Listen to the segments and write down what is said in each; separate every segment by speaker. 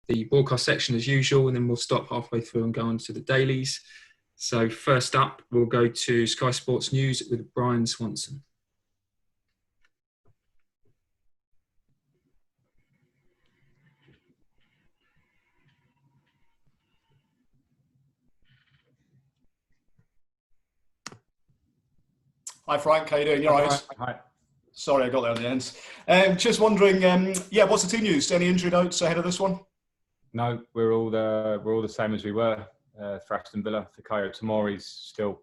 Speaker 1: the broadcast section as usual, and then we'll stop halfway through and go on to the dailies. So first up, we'll go to Sky Sports News with Brian Swanson.
Speaker 2: Hi Frank, how you doing? You all right?
Speaker 3: Hi.
Speaker 2: Sorry, I got there at the end. Just wondering, what's the team news? Any injury notes ahead of this one?
Speaker 3: No, we're all the same as we were for Aston Villa. Fikayo Tomori's still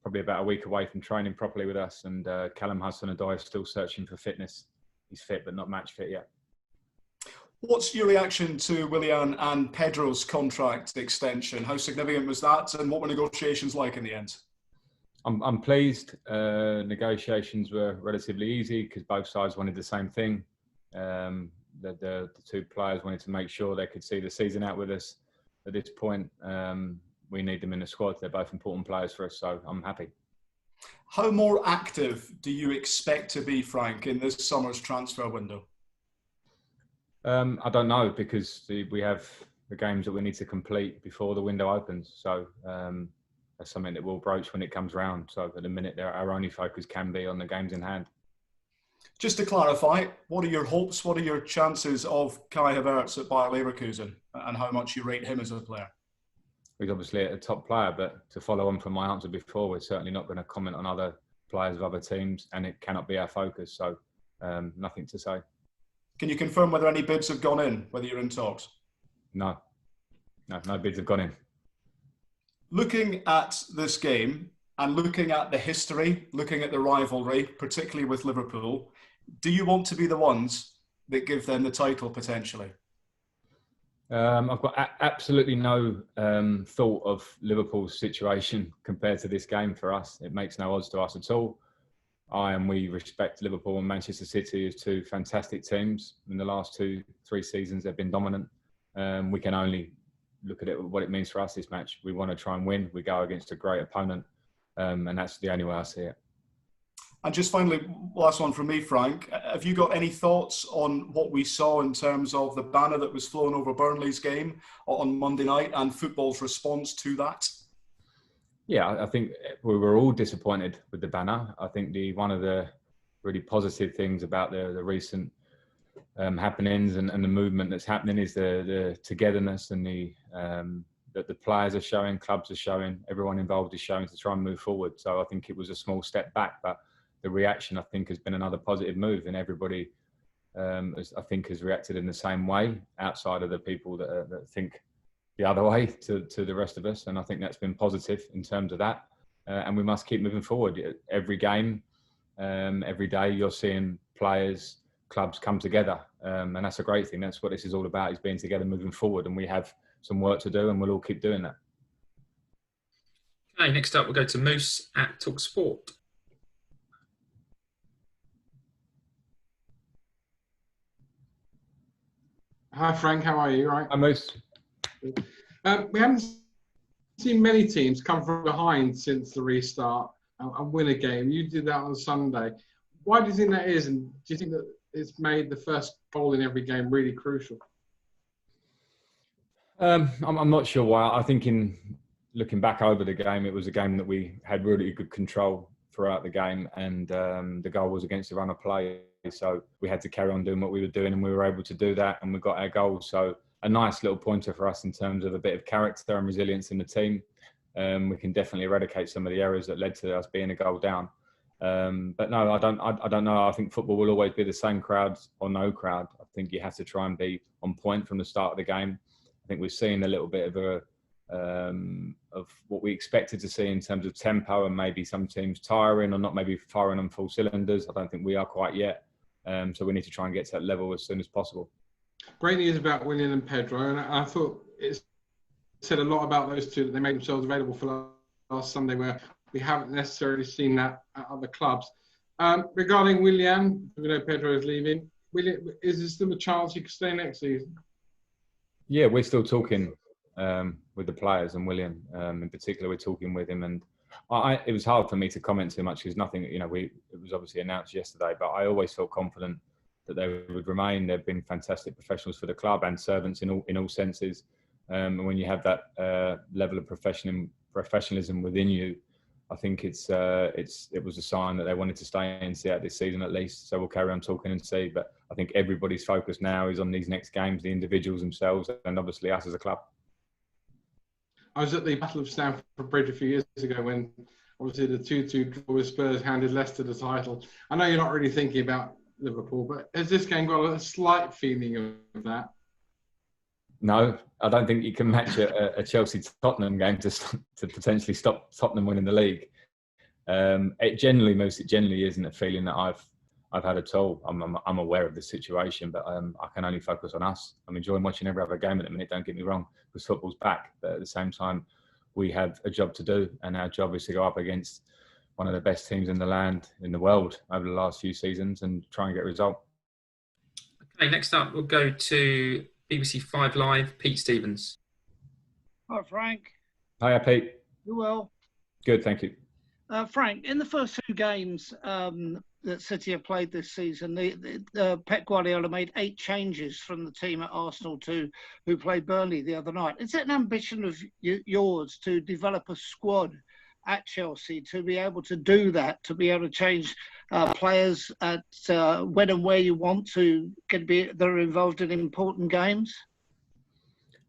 Speaker 3: probably about a week away from training properly with us, and Callum Hodson Odoi is still searching for fitness. He's fit but not match fit yet.
Speaker 2: What's your reaction to Willian and Pedro's contract extension? How significant was that, and what were negotiations like in the end?
Speaker 3: I'm pleased. Negotiations were relatively easy because both sides wanted the same thing. The two players wanted to make sure they could see the season out with us. At this point, we need them in the squad. They're both important players for us, so I'm happy.
Speaker 2: How more active do you expect to be, Frank, in this summer's transfer window?
Speaker 3: I don't know, because we have the games that we need to complete before the window opens. So that's something that we'll broach when it comes round. So at the minute, our only focus can be on the games in hand.
Speaker 2: Just to clarify, what are your hopes, what are your chances of Kai Havertz at Bayer Leverkusen, and how much you rate him as a player?
Speaker 3: He's obviously a top player, but to follow on from my answer before, we're certainly not going to comment on other players of other teams, and it cannot be our focus. So nothing to say.
Speaker 2: Can you confirm whether any bids have gone in, whether you're in talks?
Speaker 3: No bids have gone in.
Speaker 2: Looking at this game and looking at the history, looking at the rivalry, particularly with Liverpool, do you want to be the ones that give them the title potentially?
Speaker 3: I've got absolutely no thought of Liverpool's situation compared to this game for us. It makes no odds to us at all. We respect Liverpool and Manchester City as two fantastic teams. In the last 2-3 seasons, they've been dominant. We can only look at it, what it means for us this match. We want to try and win. We go against a great opponent, and that's the only way I see it.
Speaker 2: And just finally, last one from me, Frank. Have you got any thoughts on what we saw in terms of the banner that was flown over Burnley's game on Monday night and football's response to that?
Speaker 3: Yeah, I think we were all disappointed with the banner. I think one of the really positive things about the recent happenings and the movement that's happening is the togetherness and that the players are showing, clubs are showing, everyone involved is showing to try and move forward. So I think it was a small step back, but the reaction, I think, has been another positive move, and everybody, has reacted in the same way outside of the people that think the other way to the rest of us. And I think that's been positive in terms of that. And we must keep moving forward. Every game, every day, you're seeing players, clubs come together. And that's a great thing. That's what this is all about, is being together, moving forward. And we have some work to do, and we'll all keep doing that.
Speaker 1: Okay, next up, we'll go to Moose at TalkSport.
Speaker 4: Hi Frank, how are you? All right?
Speaker 3: Hi Moose.
Speaker 4: We haven't seen many teams come from behind since the restart and win a game. You did that on Sunday. Why do you think that is? And do you think that it's made the first goal in every game really crucial?
Speaker 3: I'm not sure why. I think in looking back over the game, it was a game that we had really good control throughout the game, and the goal was against the run of play. So we had to carry on doing what we were doing, and we were able to do that, and we got our goal. So a nice little pointer for us in terms of a bit of character and resilience in the team. We can definitely eradicate some of the errors that led to us being a goal down. But no, I don't know. I think football will always be the same crowd or no crowd. I think you have to try and be on point from the start of the game. I think we've seen a little bit of what we expected to see in terms of tempo, and maybe some teams tiring or not maybe firing on full cylinders. I don't think we are quite yet. So we need to try and get to that level as soon as possible.
Speaker 4: Great news about Willian and Pedro, and I thought it said a lot about those two, that they made themselves available for last Sunday, where we haven't necessarily seen that at other clubs. Regarding Willian, we know Pedro is leaving. Is there still a chance he could stay next season? Yeah,
Speaker 3: we're still talking with the players, and Willian in particular, we're talking with him. And it was hard for me to comment too much because nothing, it was obviously announced yesterday, but I always felt confident that they would remain. They've been fantastic professionals for the club and servants in all senses. And when you have that level of professionalism within you, I think it was a sign that they wanted to stay and see out this season at least. So we'll carry on talking and see. But I think everybody's focus now is on these next games, the individuals themselves, and obviously us as a club.
Speaker 4: I was at the Battle of Stamford Bridge a few years ago when obviously the 2-2 draw with Spurs handed Leicester the title. I know you're not really thinking about Liverpool, but has this game got a slight feeling of that?
Speaker 3: No, I don't think you can match a Chelsea-Tottenham game to potentially stop Tottenham winning the league. It generally isn't a feeling that I've had at all. I'm aware of the situation, but I can only focus on us. I'm enjoying watching every other game at the minute, don't get me wrong, because football's back. But at the same time, we have a job to do, and our job is to go up against one of the best teams in the world over the last few seasons and try and get a result.
Speaker 1: Okay, next up we'll go to BBC 5 Live, Pete Stevens.
Speaker 5: Hi, Frank.
Speaker 3: Hiya, Pete.
Speaker 5: You well?
Speaker 3: Good, thank you.
Speaker 5: Frank, in the first 2 games that City have played this season, Pep Guardiola made 8 changes from the team at Arsenal who played Burnley the other night. Is it an ambition of yours to develop a squad at Chelsea to be able to do that, to be able to change players at when and where you want to that are involved in important games?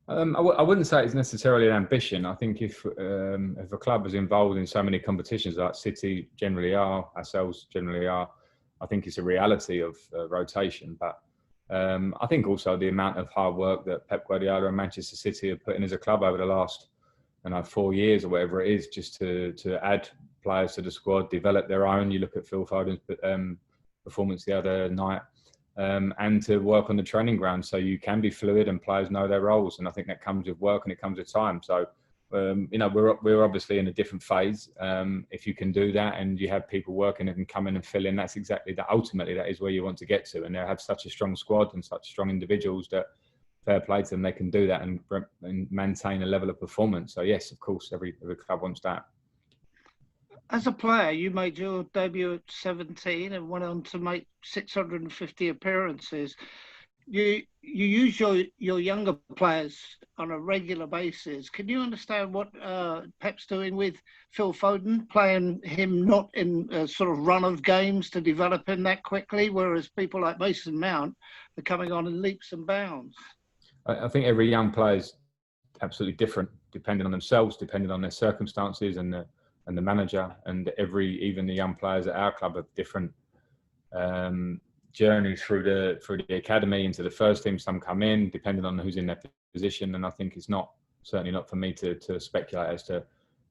Speaker 3: I wouldn't say it's necessarily an ambition. I think if a club is involved in so many competitions like City generally are, ourselves generally are, I think it's a reality of rotation. But I think also the amount of hard work that Pep Guardiola and Manchester City have put in as a club over the last 4 years or whatever it is, just to add players to the squad, develop their own. You look at Phil Foden's performance the other night. And to work on the training ground so you can be fluid and players know their roles. And I think that comes with work and it comes with time. So, we're obviously in a different phase. If you can do that and you have people working and come in and fill in, that's exactly that. Ultimately, that is where you want to get to. And they have such a strong squad and such strong individuals that fair play to them, they can do that and maintain a level of performance. So yes, of course, every club wants that.
Speaker 5: As a player, you made your debut at 17 and went on to make 650 appearances. You use your younger players on a regular basis. Can you understand what Pep's doing with Phil Foden, playing him not in a sort of run of games to develop him that quickly, whereas people like Mason Mount are coming on in leaps and bounds?
Speaker 3: I think every young player is absolutely different, depending on themselves, depending on their circumstances and the manager, and even the young players at our club have different journeys through the academy into the first team. Some come in depending on who's in their position, and I think it's certainly not for me to speculate as to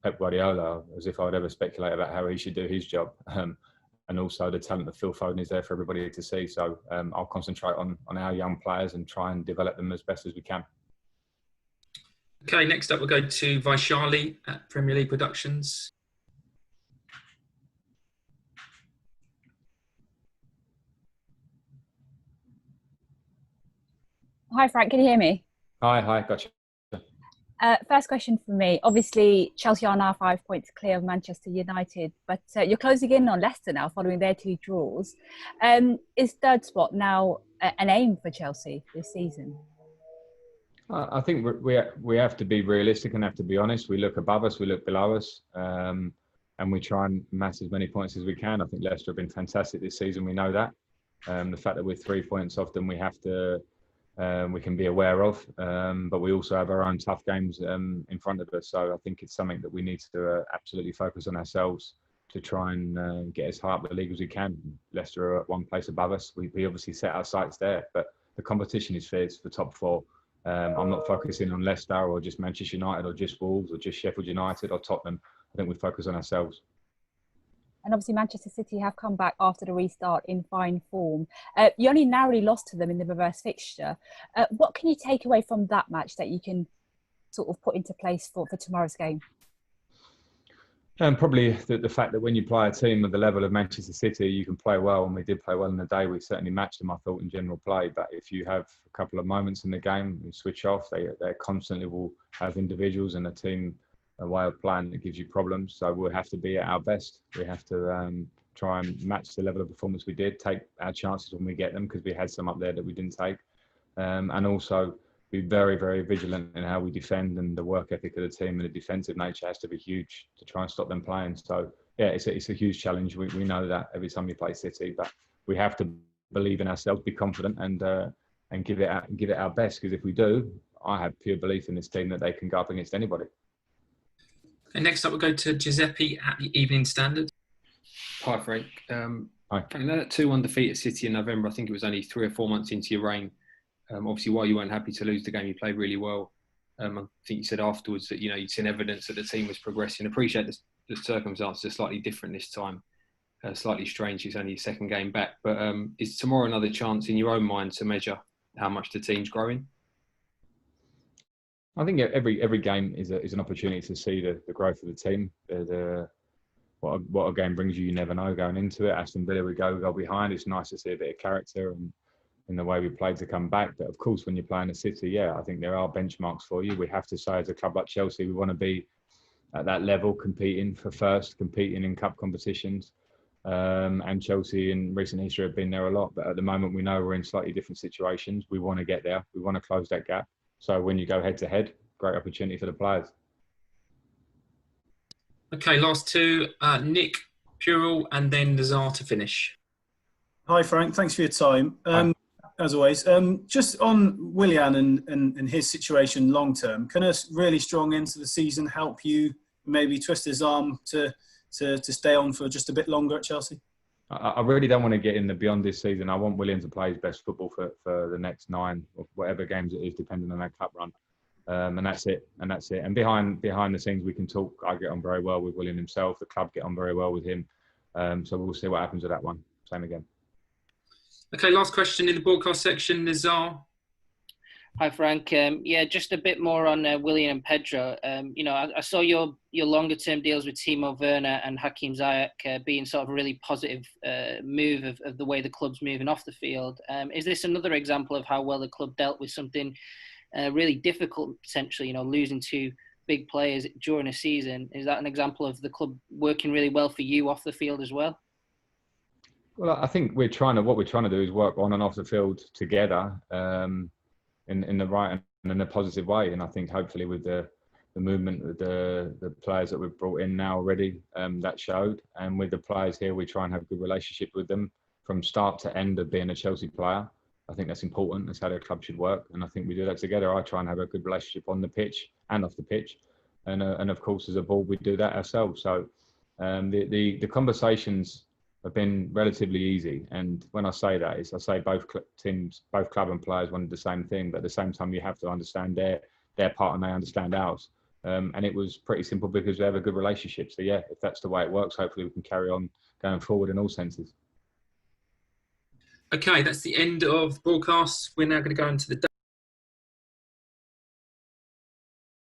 Speaker 3: Pep Guardiola, as if I would ever speculate about how he should do his job. And also the talent of Phil Foden is there for everybody to see. So I'll concentrate on our young players and try and develop them as best as we can.
Speaker 1: Okay, next up we'll go to Vaishali at Premier League Productions.
Speaker 6: Hi, Frank. Can you hear me?
Speaker 3: Hi, gotcha.
Speaker 6: First question for me. Obviously, Chelsea are now 5 points clear of Manchester United, but you're closing in on Leicester now following their 2 draws. Is third spot now an aim for Chelsea this season?
Speaker 3: I think we have to be realistic and have to be honest. We look above us, we look below us, and we try and amass as many points as we can. I think Leicester have been fantastic this season. We know that. The fact that we're 3 points off them, we can be aware of, but we also have our own tough games in front of us. So I think it's something that we need to absolutely focus on ourselves to try and get as high up the league as we can. Leicester are at 1 place above us. We obviously set our sights there, but the competition is fierce for top 4. I'm not focusing on Leicester or just Manchester United or just Wolves or just Sheffield United or Tottenham. I think we focus on ourselves.
Speaker 6: And obviously Manchester City have come back after the restart in fine form. You only narrowly lost to them in the reverse fixture. What can you take away from that match that you can sort of put into place for tomorrow's game?
Speaker 3: Probably the fact that when you play a team of the level of Manchester City, you can play well, and we did play well in the day. We certainly matched them, I thought, in general play. But if you have a couple of moments in the game, you switch off, they constantly will have individuals and a team, a way of playing that gives you problems. So we'll have to be at our best. We have to try and match the level of performance we did, take our chances when we get them, because we had some up there that we didn't take, and also be very, very vigilant in how we defend, and the work ethic of the team and the defensive nature has to be huge to try and stop them playing. So yeah, it's a huge challenge. We know that every time you play City, but we have to believe in ourselves, be confident, and give it our best, because if we do, I have pure belief in this team that they can go up against anybody.
Speaker 1: And next up, we'll go to Giuseppe at the Evening Standard.
Speaker 7: Hi, Frank.
Speaker 3: Hi.
Speaker 7: That 2-1 defeat at City in November, I think it was only 3 or 4 months into your reign. Obviously, while you weren't happy to lose the game, you played really well. I think you said afterwards that you'd seen evidence that the team was progressing. Appreciate the circumstances are slightly different this time. Slightly strange, it's only your second game back. But is tomorrow another chance in your own mind to measure how much the team's growing?
Speaker 3: I think every game is an opportunity to see the growth of the team. What a game brings you never know going into it. Aston Villa, we go behind. It's nice to see a bit of character and in the way we played to come back. But of course, when you're playing a City, I think there are benchmarks for you. We have to say, as a club like Chelsea, we want to be at that level, competing for first, competing in cup competitions. And Chelsea in recent history have been there a lot. But at the moment, we know we're in slightly different situations. We want to get there. We want to close that gap. So when you go head to head, great opportunity for the players.
Speaker 1: Okay, last two, Nick Purell and then Nazar to finish.
Speaker 8: Hi, Frank. Thanks for your time. As always, just on Willian and his situation long term, can a really strong end to the season help you maybe twist his arm to stay on for just a bit longer at Chelsea?
Speaker 3: I really don't want to get in the beyond this season. I want Willian to play his best football for the next 9 or whatever games it is, depending on our cup run. And that's it. And behind the scenes, we can talk. I get on very well with Willian himself. The club get on very well with him. So we'll see what happens with that one. Same again.
Speaker 1: Okay, last question in the broadcast section, Nazar.
Speaker 9: Hi, Frank. Just a bit more on Willian and Pedro. I saw your longer term deals with Timo Werner and Hakim Ziyech being sort of a really positive move of the way the club's moving off the field. Is this another example of how well the club dealt with something really difficult, potentially, losing 2 big players during a season? Is that an example of the club working really well for you off the field as well?
Speaker 3: Well, I think what we're trying to do is work on and off the field together in the right and in a positive way. And I think hopefully with the movement of the players that we've brought in now already, that showed. And with the players here, we try and have a good relationship with them from start to end of being a Chelsea player. I think that's important. That's how the club should work. And I think we do that together. I try and have a good relationship on the pitch and off the pitch. And of course, as a board, we do that ourselves. So the conversations have been relatively easy. And when I say that, I say both teams, both club and players wanted the same thing. But at the same time, you have to understand their part and they understand ours. And it was pretty simple because we have a good relationship. So yeah, if that's the way it works, hopefully we can carry on going forward in all senses.
Speaker 1: Okay, that's the end of the broadcast. We're now going to go into the